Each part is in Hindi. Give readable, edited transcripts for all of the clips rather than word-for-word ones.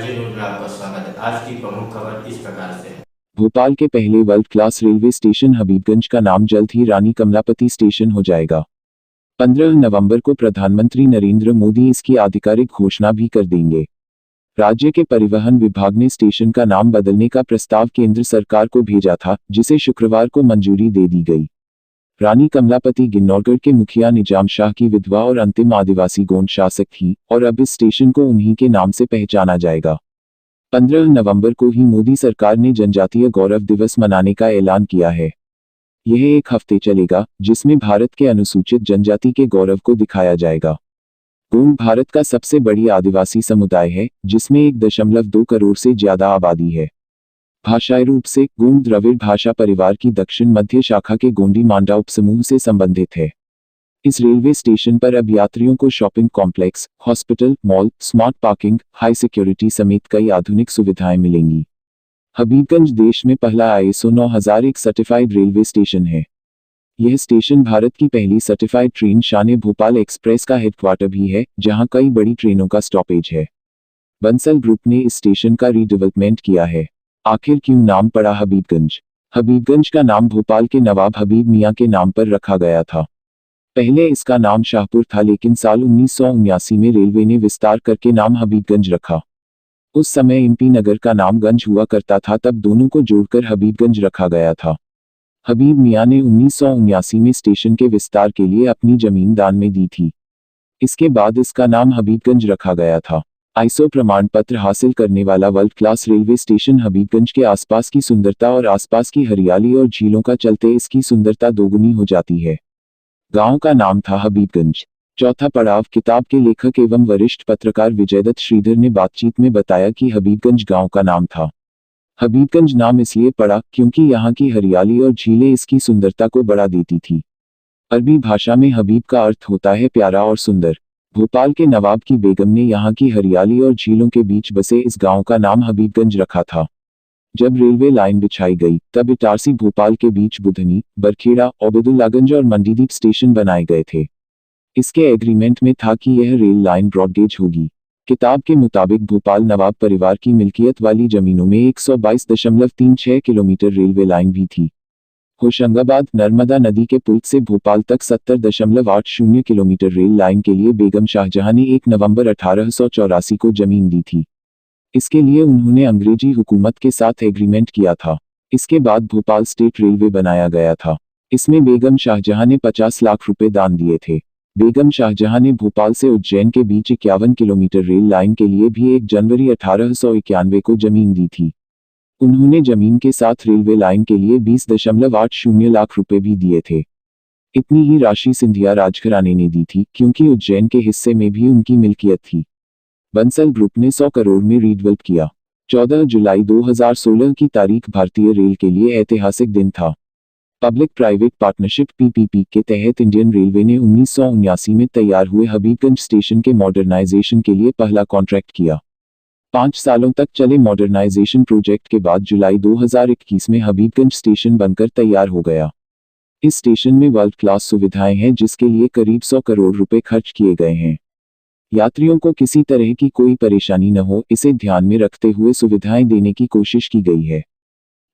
आरजे न्यूज में आपका स्वागत है। आज की प्रमुख खबर इस प्रकार से है। भोपाल के पहले world class railway station Habibganj का नाम जल्द ही रानी कमलापति स्टेशन हो जाएगा। 15 नवंबर को प्रधानमंत्री नरेंद्र मोदी इसकी आधिकारिक घोषणा भी कर देंगे। राज्य के परिवहन विभाग ने स्टेशन का नाम बदलने का प्रस्ताव केंद्र सरकार को भेजा था, जिसे शुक्रवार को मंजूरी दे दी गई। रानी कमलापति गिन्नौरगढ़ के मुखिया निजाम शाह की विधवा और अंतिम आदिवासी गोंड शासक थी, और अब इस स्टेशन को उन्हीं के नाम से पहचाना जाएगा। 15 नवंबर को ही मोदी सरकार ने जनजातीय गौरव दिवस मनाने का ऐलान किया है। यह एक हफ्ते चलेगा, जिसमें भारत के अनुसूचित जनजाति के गौरव को दिखाया जाएगा। गोंड भारत का सबसे बड़ी आदिवासी समुदाय है, जिसमें 1.2 करोड़ से ज्यादा आबादी है। भाषाई रूप से गोंड द्रविड़ भाषा परिवार की दक्षिण मध्य शाखा के गोंडी मांडा उपसमूह से संबंधित है। इस रेलवे स्टेशन पर अब यात्रियों को shopping complex, hospital, mall, smart parking, high security समेत कई आधुनिक सुविधाएं मिलेंगी। हबीबगंज देश में पहला ISO 9001 सर्टिफाइड रेलवे स्टेशन है। यह स्टेशन भारत की पहली सर्टिफाइड ट्रेन शान भोपाल एक्सप्रेस का हेडक्वार्टर भी है, जहां कई बड़ी ट्रेनों का स्टॉपेज है। बंसल ग्रुप ने इस स्टेशन का रीडेवलपमेंट किया है। आखिर क्यों नाम पड़ा हबीबगंज? हबीबगंज का नाम भोपाल के नवाब हबीब मियां के नाम पर रखा गया था। पहले इसका नाम शाहपुर था, लेकिन साल 1979 में रेलवे ने विस्तार करके नाम हबीबगंज रखा। उस समय MP नगर का नाम गंज हुआ करता था, तब दोनों को जोड़कर हबीबगंज रखा गया था। हबीब मियां ने 1979 में स्टेशन के विस्तार के लिए अपनी जमीन दान में दी थी। इसके बाद इसका नाम हबीबगंज रखा गया था। ISO प्रमाण पत्र हासिल करने वाला world class railway station Habibganj के आसपास की सुंदरता और आसपास की हरियाली और झीलों का चलते इसकी सुंदरता दोगुनी हो जाती है। गांव का नाम था हबीबगंज। चौथा पड़ाव किताब के लेखक एवं वरिष्ठ पत्रकार विजयदत्त श्रीधर ने बातचीत में बताया कि हबीबगंज गांव का नाम था। हबीबगंज नाम इसलिए पड़ा क्योंकि यहाँ की हरियाली और झीलें इसकी सुंदरता को बढ़ा देती थी। अरबी भाषा में हबीब का अर्थ होता है प्यारा और सुंदर। भोपाल के नवाब की बेगम ने यहाँ की हरियाली और झीलों के बीच बसे इस गांव का नाम हबीबगंज रखा था। जब रेलवे लाइन बिछाई गई, तब इटारसी भोपाल के बीच बुधनी, बरखेड़ा, ओबेदुल्लागंज और मंडीदीप स्टेशन बनाए गए थे। इसके एग्रीमेंट में था कि यह रेल लाइन ब्रॉडगेज होगी। किताब के मुताबिक भोपाल नवाब परिवार की मिल्कियत वाली जमीनों में 122.36 किलोमीटर रेलवे लाइन भी थी। होशंगाबाद नर्मदा नदी के पुल से भोपाल तक 70.80 किलोमीटर रेल लाइन के लिए बेगम शाहजहां ने 1 नवंबर 1884 को जमीन दी थी। इसके लिए उन्होंने अंग्रेजी हुकूमत के साथ एग्रीमेंट किया था। इसके बाद भोपाल स्टेट रेलवे बनाया गया था। इसमें बेगम शाहजहां ने 50 लाख रुपए दान दिए थे। बेगम शाहजहां ने भोपाल से उज्जैन के बीच 51 किलोमीटर रेल लाइन के लिए भी 1 जनवरी 1891 को जमीन दी थी। उन्होंने जमीन के साथ रेलवे लाइन के लिए 20.80 लाख रुपए भी दिए थे। इतनी ही राशि सिंधिया राजघराने ने दी थी, क्योंकि उज्जैन के हिस्से में भी उनकी मिल्कियत थी। बंसल ग्रुप ने 100 करोड़ में रीडेवलप किया। 14 जुलाई 2016 की तारीख भारतीय रेल के लिए ऐतिहासिक दिन था। पब्लिक प्राइवेट पार्टनरशिप PPP के तहत इंडियन रेलवे ने 1979 में तैयार हुए हबीबगंज स्टेशन के मॉडर्नाइजेशन के लिए पहला कॉन्ट्रैक्ट किया। 5 सालों तक चले मॉडर्नाइजेशन प्रोजेक्ट के बाद जुलाई 2021 में हबीबगंज स्टेशन बनकर तैयार हो गया। इस स्टेशन में वर्ल्ड क्लास सुविधाएं हैं, जिसके लिए करीब 100 करोड़ रुपए खर्च किए गए हैं। यात्रियों को किसी तरह की कोई परेशानी न हो, इसे ध्यान में रखते हुए सुविधाएं देने की कोशिश की गई है।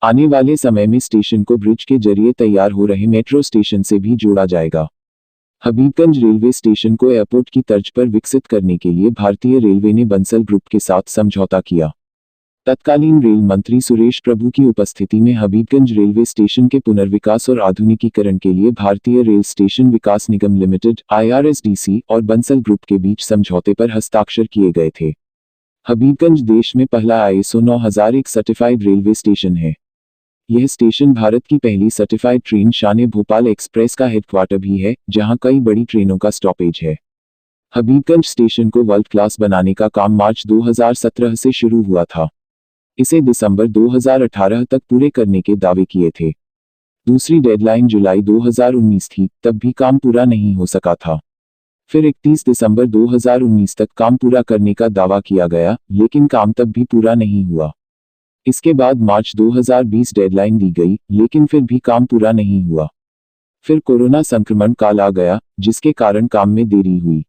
आने वाले समय में स्टेशन को ब्रिज के जरिए तैयार हो रहे मेट्रो स्टेशन से भी जोड़ा जाएगा। हबीबगंज रेलवे स्टेशन को एयरपोर्ट की तर्ज पर विकसित करने के लिए भारतीय रेलवे ने बंसल ग्रुप के साथ समझौता किया। तत्कालीन रेल मंत्री सुरेश प्रभु की उपस्थिति में हबीबगंज रेलवे स्टेशन के पुनर्विकास और आधुनिकीकरण के लिए भारतीय रेल स्टेशन विकास निगम लिमिटेड IRSDC और बंसल ग्रुप के बीच समझौते पर हस्ताक्षर किए गए थे। हबीबगंज देश में पहला ISO 9001 सर्टिफाइड रेलवे स्टेशन है। यह स्टेशन भारत की पहली सर्टिफाइड ट्रेन शान भोपाल एक्सप्रेस का हेडक्वार्टर भी है, जहां कई बड़ी ट्रेनों का स्टॉपेज है। हबीबगंज स्टेशन को वर्ल्ड क्लास बनाने का काम मार्च 2017 से शुरू हुआ था। इसे दिसंबर 2018 तक पूरे करने के दावे किए थे। दूसरी डेडलाइन जुलाई 2019 थी, तब भी काम पूरा नहीं हो सका था। फिर 31 दिसंबर 2019 तक काम पूरा करने का दावा किया गया, लेकिन काम तब भी पूरा नहीं हुआ। इसके बाद मार्च 2020 डेडलाइन दी गई, लेकिन फिर भी काम पूरा नहीं हुआ। फिर कोरोना संक्रमण काल आ गया, जिसके कारण काम में देरी हुई।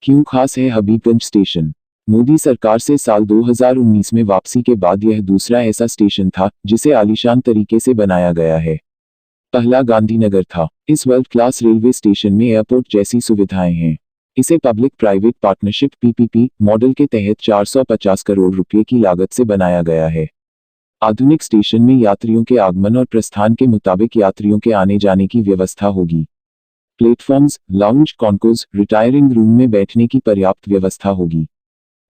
क्यों खास है हबीबगंज स्टेशन? मोदी सरकार से साल 2019 में वापसी के बाद यह दूसरा ऐसा स्टेशन था जिसे आलीशान तरीके से बनाया गया है। पहला गांधीनगर था। इस वर्ल्ड क्लास रेलवे स्टेशन में एयरपोर्ट जैसी सुविधाएं हैं। इसे public private partnership PPP model के तहत 450 करोड़ रुपए की लागत से बनाया गया है। आधुनिक स्टेशन में यात्रियों के आगमन और प्रस्थान के मुताबिक यात्रियों के आने जाने की व्यवस्था होगी। Platforms, lounge, concourse, retiring room में बैठने की पर्याप्त व्यवस्था होगी।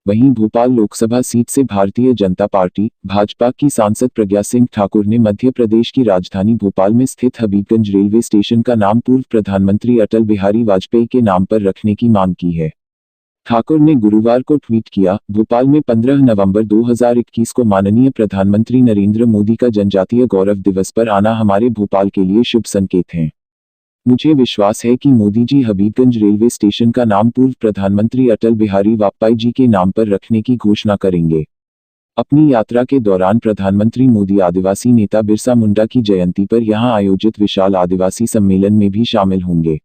वहीं भोपाल लोकसभा सीट से भारतीय जनता पार्टी भाजपा की सांसद प्रज्ञा सिंह ठाकुर ने मध्य प्रदेश की राजधानी भोपाल में स्थित हबीबगंज रेलवे स्टेशन का नाम पूर्व प्रधानमंत्री अटल बिहारी वाजपेयी के नाम पर रखने की मांग की है। ठाकुर ने गुरुवार को ट्वीट किया, भोपाल में 15 नवंबर 2021 को माननीय प्रधानमंत्री नरेंद्र मोदी का जनजातीय गौरव दिवस पर आना हमारे भोपाल के लिए शुभ संकेत हैं। मुझे विश्वास है कि मोदी जी हबीबगंज रेलवे स्टेशन का नाम पूर्व प्रधानमंत्री अटल बिहारी वाजपेयी जी के नाम पर रखने की घोषणा करेंगे। अपनी यात्रा के दौरान प्रधानमंत्री मोदी आदिवासी नेता बिरसा मुंडा की जयंती पर यहां आयोजित विशाल आदिवासी सम्मेलन में भी शामिल होंगे।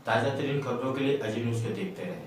ताज़ा तरीन खबरों के लिए अजी न्यूज़ को देखते रहें।